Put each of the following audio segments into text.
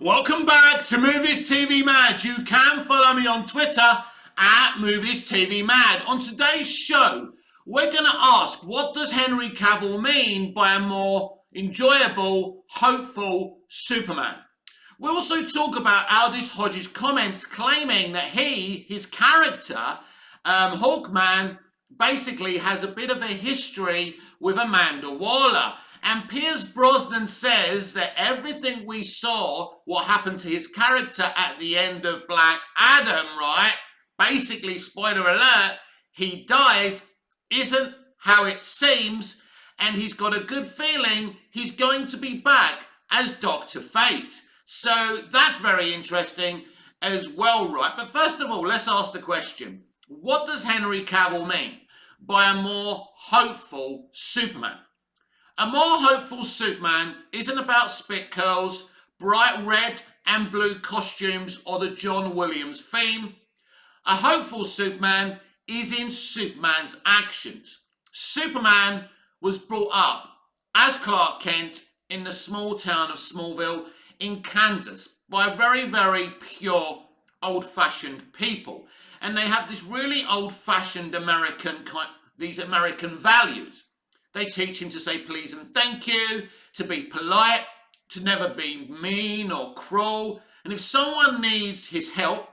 Welcome back to Movies TV Mad. You can follow me on Twitter at Movies TV Mad. On today's show, we're going to ask, what does Henry Cavill mean by a more enjoyable, hopeful Superman? We'll also talk about Aldis Hodge's comments claiming that his character, Hawkman, basically has a bit of a history with Amanda Waller. And Pierce Brosnan says that everything we saw, what happened to his character at the end of Black Adam, right? Basically, spoiler alert, he dies, isn't how it seems, and he's got a good feeling he's going to be back as Dr. Fate. So that's very interesting as well, right? But first of all, let's ask the question, what does Henry Cavill mean by a more hopeful Superman? A more hopeful Superman isn't about spit curls, bright red and blue costumes, or the John Williams theme. A hopeful Superman is in Superman's actions. Superman was brought up as Clark Kent in the small town of Smallville in Kansas by very, very pure, old-fashioned people. And they have this really old-fashioned American values. They teach him to say please and thank you, to be polite, to never be mean or cruel. And if someone needs his help,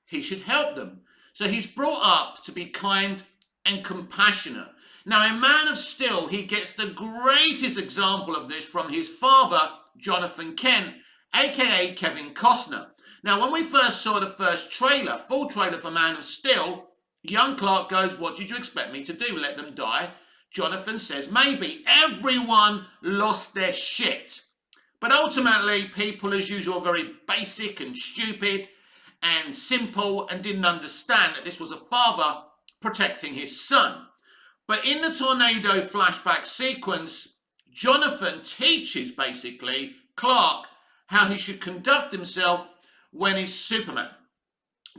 he should help them. So he's brought up to be kind and compassionate. Now, in Man of Steel, he gets the greatest example of this from his father, Jonathan Kent, aka Kevin Costner. Now, when we first saw the first full trailer for Man of Steel, young Clark goes, "What did you expect me to do? Let them die?" Jonathan says, "Maybe." Everyone lost their shit. But ultimately, people as usual are very basic and stupid and simple and didn't understand that this was a father protecting his son. But in the tornado flashback sequence, Jonathan teaches basically Clark how he should conduct himself when he's Superman.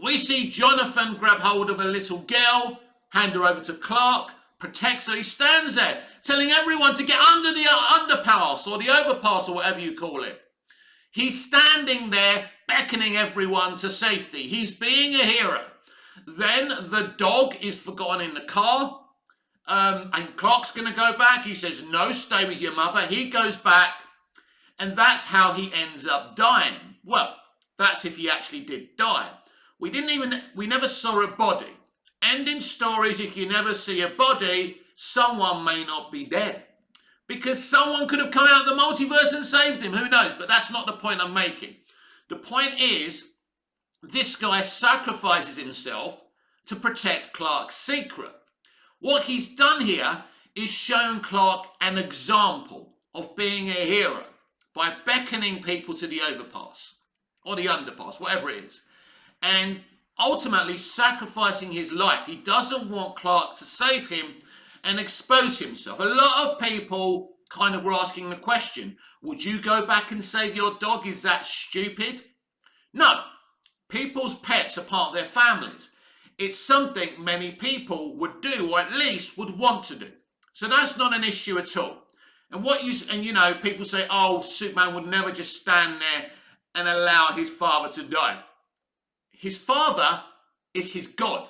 We see Jonathan grab hold of a little girl, hand her over to Clark, protects her. He stands there telling everyone to get under the underpass or the overpass or whatever you call it. He's standing there beckoning everyone to safety. He's being a hero. Then the dog is forgotten in the car, and Clark's going to go back. He says, "No, stay with your mother." He goes back, and that's how he ends up dying. Well, that's if he actually did die. We never saw a body. And in stories, if you never see a body, someone may not be dead. Because someone could have come out of the multiverse and saved him. Who knows? But that's not the point I'm making. The point is, this guy sacrifices himself to protect Clark's secret. What he's done here is shown Clark an example of being a hero by beckoning people to the overpass or the underpass, whatever it is. And ultimately sacrificing his life. He doesn't want Clark to save him and expose himself. A lot of people kind of were asking the question, would you go back and save your dog? Is that stupid? No. People's pets are part of their families. It's something many people would do, or at least would want to do. So that's not an issue at all. And people say, oh, Superman would never just stand there and allow his father to die. His father is his God.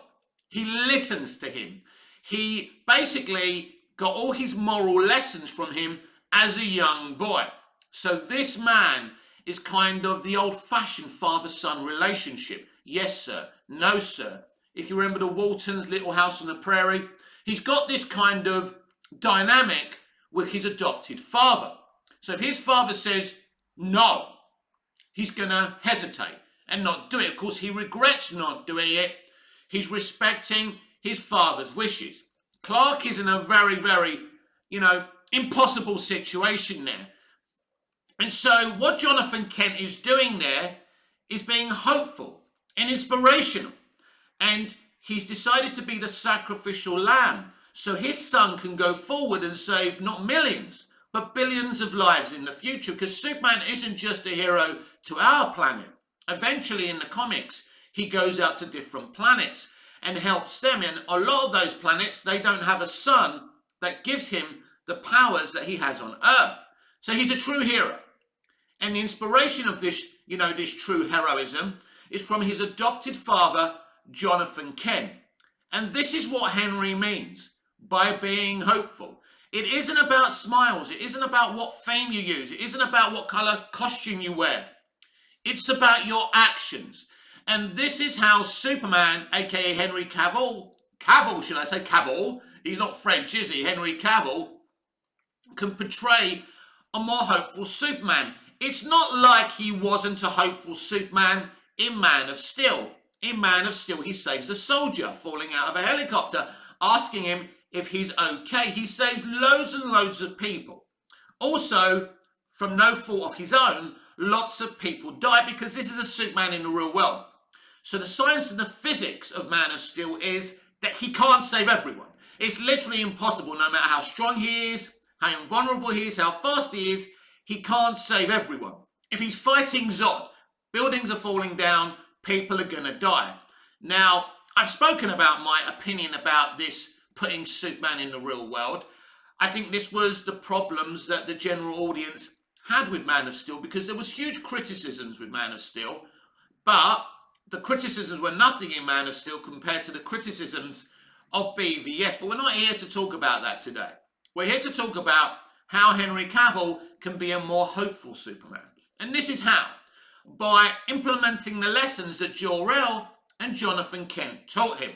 He listens to him. He basically got all his moral lessons from him as a young boy. So this man is kind of the old-fashioned father-son relationship. Yes, sir. No, sir. If you remember the Waltons' Little House on the Prairie, he's got this kind of dynamic with his adopted father. So if his father says no, he's going to hesitate and not do it. Of course, he regrets not doing it. He's respecting his father's wishes. Clark is in a very, very, impossible situation there. And so what Jonathan Kent is doing there is being hopeful and inspirational. And he's decided to be the sacrificial lamb so his son can go forward and save not millions, but billions of lives in the future. Because Superman isn't just a hero to our planet. Eventually in the comics, he goes out to different planets and helps them. And a lot of those planets, they don't have a sun that gives him the powers that he has on Earth. So he's a true hero. And the inspiration of this, this true heroism is from his adopted father, Jonathan Kent. And this is what Henry means by being hopeful. It isn't about smiles. It isn't about what fame you use. It isn't about what colour costume you wear. It's about your actions. And this is how Superman, aka Henry Cavill, he's not French, is he? Henry Cavill can portray a more hopeful Superman. It's not like he wasn't a hopeful Superman in Man of Steel. In Man of Steel, he saves a soldier falling out of a helicopter, asking him if he's okay. He saves loads and loads of people. Also, from no fault of his own, lots of people die because this is a Superman in the real world. So the science and the physics of Man of Steel is that he can't save everyone. It's literally impossible, no matter how strong he is, how invulnerable he is, how fast he is, he can't save everyone. If he's fighting Zod, buildings are falling down, people are going to die. Now, I've spoken about my opinion about this putting Superman in the real world. I think this was the problems that the general audience had with Man of Steel, because there was huge criticisms with Man of Steel, but the criticisms were nothing in Man of Steel compared to the criticisms of BVS. But we're not here to talk about that today. We're here to talk about how Henry Cavill can be a more hopeful Superman. And this is how. By implementing the lessons that Jor-El and Jonathan Kent taught him.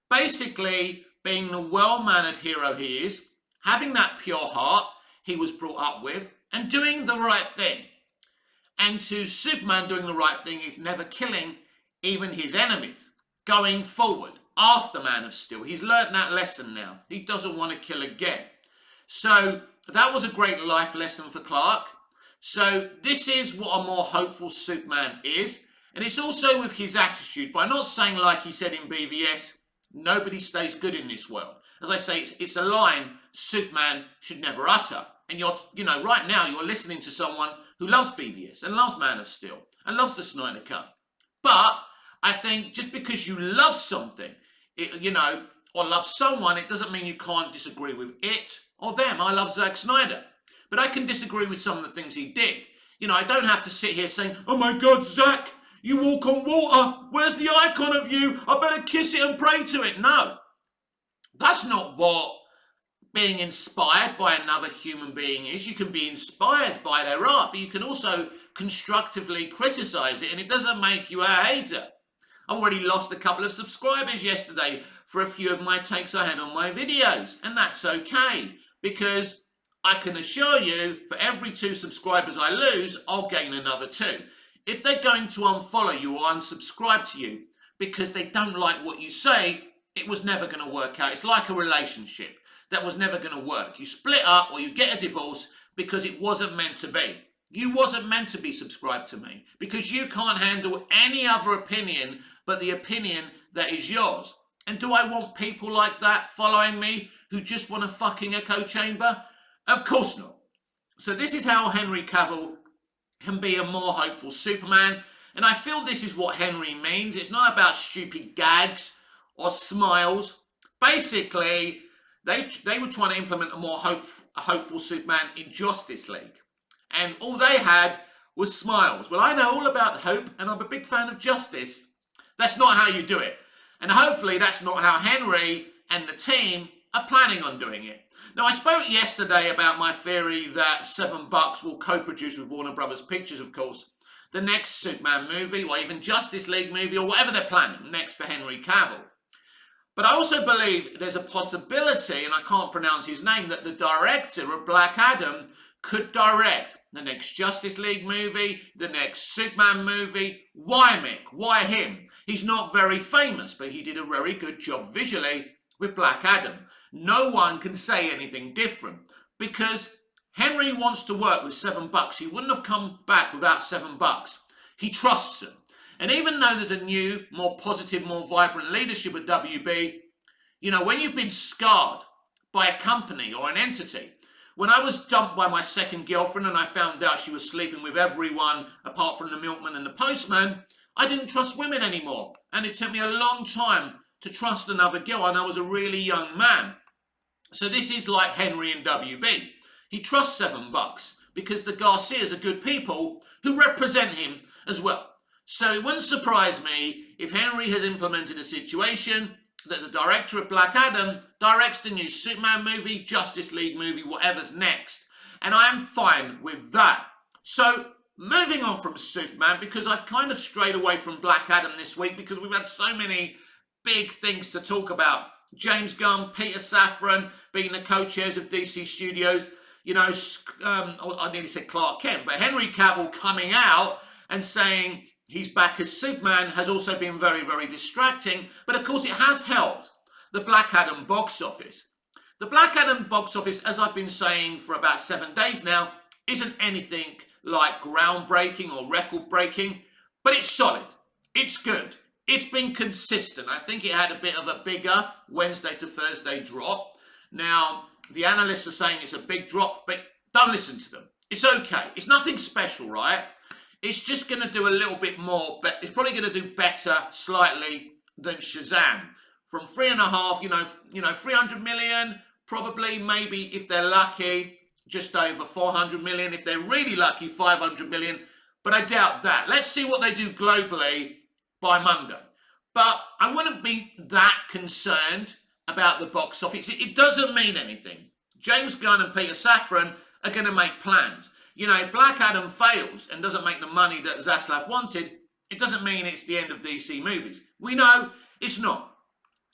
Basically, being the well-mannered hero he is, having that pure heart he was brought up with, and doing the right thing. And to Superman, doing the right thing is never killing even his enemies. Going forward, after Man of Steel, he's learnt that lesson now. He doesn't want to kill again. So that was a great life lesson for Clark. So this is what a more hopeful Superman is. And it's also with his attitude. By not saying, like he said in BVS, nobody stays good in this world. As I say, it's a line Superman should never utter. And right now you're listening to someone who loves BVS and loves Man of Steel and loves the Snyder Cut. But I think just because you love something, or love someone, it doesn't mean you can't disagree with it or them. I love Zack Snyder, but I can disagree with some of the things he did. I don't have to sit here saying, oh my God, Zack, you walk on water. Where's the icon of you? I better kiss it and pray to it. No, that's not what being inspired by another human being is. You can be inspired by their art, but you can also constructively criticize it, and it doesn't make you a hater. I already lost a couple of subscribers yesterday for a few of my takes I had on my videos, and that's okay, because I can assure you, for every 2 subscribers I lose, I'll gain another 2. If they're going to unfollow you or unsubscribe to you because they don't like what you say, it was never going to work out. It's like a relationship that was never going to work. You split up or you get a divorce because it wasn't meant to be. You wasn't meant to be subscribed to me because you can't handle any other opinion but the opinion that is yours. And do I want people like that following me who just want a fucking echo chamber? Of course not. So this is how Henry Cavill can be a more hopeful Superman. And I feel this is what Henry means. It's not about stupid gags or smiles. Basically, they were trying to implement a more hopeful Superman in Justice League. And all they had was smiles. Well, I know all about hope, and I'm a big fan of justice. That's not how you do it. And hopefully that's not how Henry and the team are planning on doing it. Now, I spoke yesterday about my theory that $7 will co-produce with Warner Brothers Pictures, of course, the next Superman movie, or even Justice League movie, or whatever they're planning next for Henry Cavill. But I also believe there's a possibility, and I can't pronounce his name, that the director of Black Adam could direct the next Justice League movie, the next Superman movie. Why Mick? Why him? He's not very famous, but he did a very good job visually with Black Adam. No one can say anything different because Henry wants to work with $7. He wouldn't have come back without $7. He trusts them. And even though there's a new, more positive, more vibrant leadership at WB, when you've been scarred by a company or an entity, when I was dumped by my second girlfriend and I found out she was sleeping with everyone apart from the milkman and the postman, I didn't trust women anymore. And it took me a long time to trust another girl, and I was a really young man. So this is like Henry and WB. He trusts $7 because the Garcias are good people who represent him as well. So it wouldn't surprise me if Henry has implemented a situation that the director of Black Adam directs the new Superman movie, Justice League movie, whatever's next. And I am fine with that. So moving on from Superman, because I've kind of strayed away from Black Adam this week because we've had so many big things to talk about. James Gunn, Peter Safran being the co-chairs of DC Studios. You know, I nearly said Clark Kent, but Henry Cavill coming out and saying he's back as Superman has also been very, very distracting. But of course, it has helped the Black Adam box office. The Black Adam box office, as I've been saying for about 7 days now, isn't anything like groundbreaking or record-breaking, but it's solid. It's good. It's been consistent. I think it had a bit of a bigger Wednesday to Thursday drop. Now, the analysts are saying it's a big drop, but don't listen to them. It's okay. It's nothing special, right? It's just going to do a little bit more, but it's probably going to do better slightly than Shazam. From 3.5, 300 million, probably, maybe if they're lucky, just over 400 million. If they're really lucky, 500 million. But I doubt that. Let's see what they do globally by Monday. But I wouldn't be that concerned about the box office. It doesn't mean anything. James Gunn and Peter Safran are going to make plans. You know, if Black Adam fails and doesn't make the money that Zaslav wanted, it doesn't mean it's the end of DC movies. We know it's not.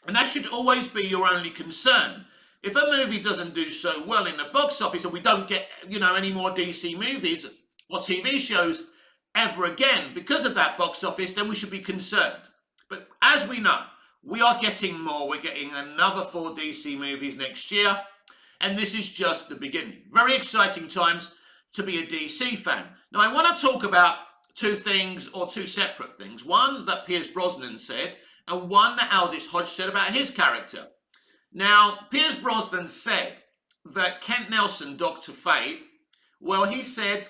And that should always be your only concern. If a movie doesn't do so well in the box office and we don't get, any more DC movies or TV shows ever again because of that box office, then we should be concerned. But as we know, we are getting more. We're getting another 4 DC movies next year. And this is just the beginning. Very exciting times to be a DC fan. Now, I want to talk about 2 things, or 2 separate things. One that Pierce Brosnan said, and one that Aldis Hodge said about his character. Now, Pierce Brosnan said that Kent Nelson, Dr. Fate, well, he said,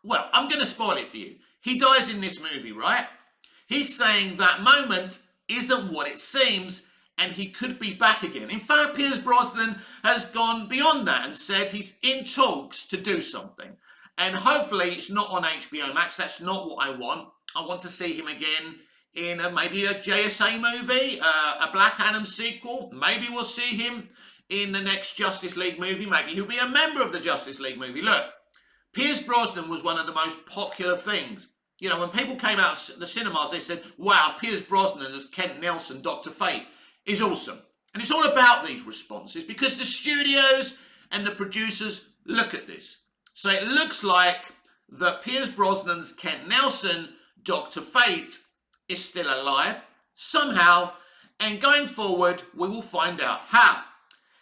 well, I'm going to spoil it for you. He dies in this movie, right? He's saying that moment isn't what it seems, and he could be back again. In fact, Pierce Brosnan has gone beyond that and said he's in talks to do something. And hopefully it's not on HBO Max. That's not what I want. I want to see him again in maybe a JSA movie, a Black Adam sequel. Maybe we'll see him in the next Justice League movie. Maybe he'll be a member of the Justice League movie. Look, Pierce Brosnan was one of the most popular things. You know, when people came out of the cinemas, they said, wow, Pierce Brosnan as Kent Nelson, Dr. Fate, is awesome. And it's all about these responses because the studios and the producers look at this. So it looks like that Pierce Brosnan's Kent Nelson, Dr. Fate, is still alive somehow, and going forward, we will find out how.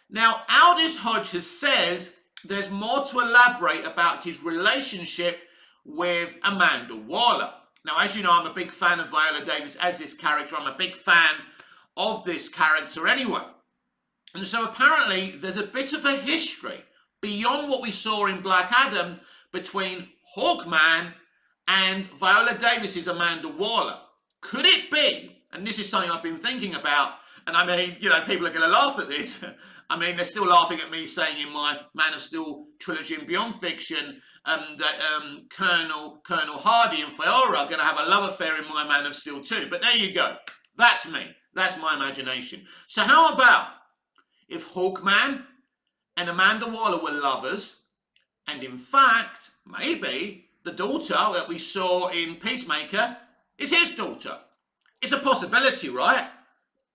Now, Aldis Hodge says there's more to elaborate about his relationship with Amanda Waller. Now, as you know, I'm a big fan of Viola Davis as this character. I'm a big fan of this character anyway. And so apparently there's a bit of a history beyond what we saw in Black Adam between Hawkman and Viola Davis's Amanda Waller. Could it be, and this is something I've been thinking about, and I mean, people are going to laugh at this. I mean, they're still laughing at me saying in my Man of Steel trilogy and Beyond Fiction that Colonel Hardy and Faora are going to have a love affair in my Man of Steel too. But there you go. That's me. That's my imagination. So how about if Hawkman and Amanda Waller were lovers, and in fact, maybe the daughter that we saw in Peacemaker is his daughter? It's a possibility, right?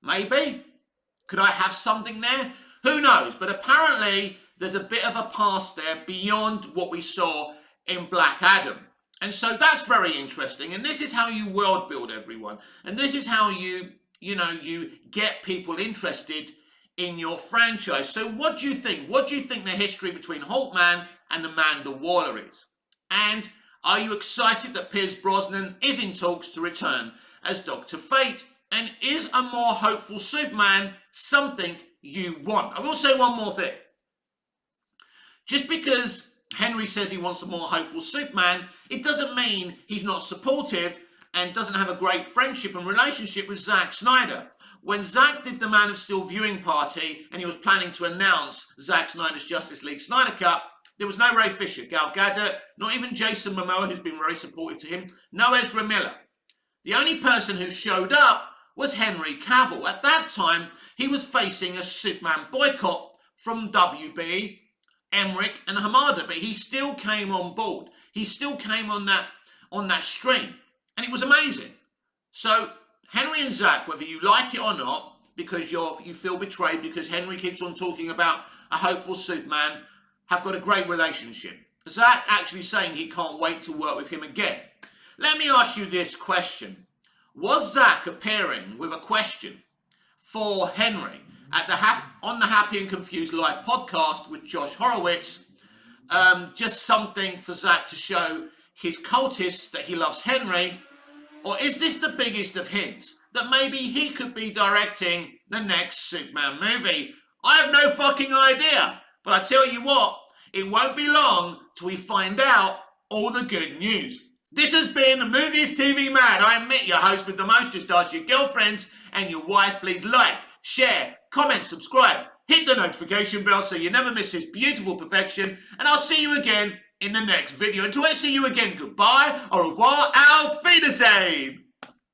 Maybe. Could I have something there? Who knows? But apparently there's a bit of a past there beyond what we saw in Black Adam. And so that's very interesting. And this is how you world build everyone. And this is how you get people interested in your franchise. So what do you think? What do you think the history between Hawkman and Amanda Waller is? And are you excited that Pierce Brosnan is in talks to return as Dr. Fate? And is a more hopeful Superman something you want? I will say one more thing. Just because Henry says he wants a more hopeful Superman, it doesn't mean he's not supportive and doesn't have a great friendship and relationship with Zack Snyder. When Zack did the Man of Steel viewing party and he was planning to announce Zack Snyder's Justice League Snyder Cut, There was no Ray Fisher, Gal Gadot, not even Jason Momoa, who's been very supportive to him, no Ezra Miller. The only person who showed up was Henry Cavill. At that time, he was facing a Superman boycott from WB, Emmerich and Hamada, but he still came on board. He still came on that stream, and it was amazing. So Henry and Zack, whether you like it or not, because you feel betrayed because Henry keeps on talking about a hopeful Superman, have got a great relationship. Zack actually saying he can't wait to work with him again. Let me ask you this question. Was Zack appearing with a question for Henry on the Happy and Confused Live podcast with Josh Horowitz? Just something for Zack to show his cultists that he loves Henry? Or is this the biggest of hints that maybe he could be directing the next Superman movie? I have no fucking idea. But I tell you what, it won't be long till we find out all the good news. This has been Movies TV Mad. I am Mick, your host with the most. Just ask your girlfriends and your wives, please like, share, comment, subscribe, hit the notification bell so you never miss this beautiful perfection. And I'll see you again in the next video. Until I see you again, goodbye, au revoir, auf Wiedersehen.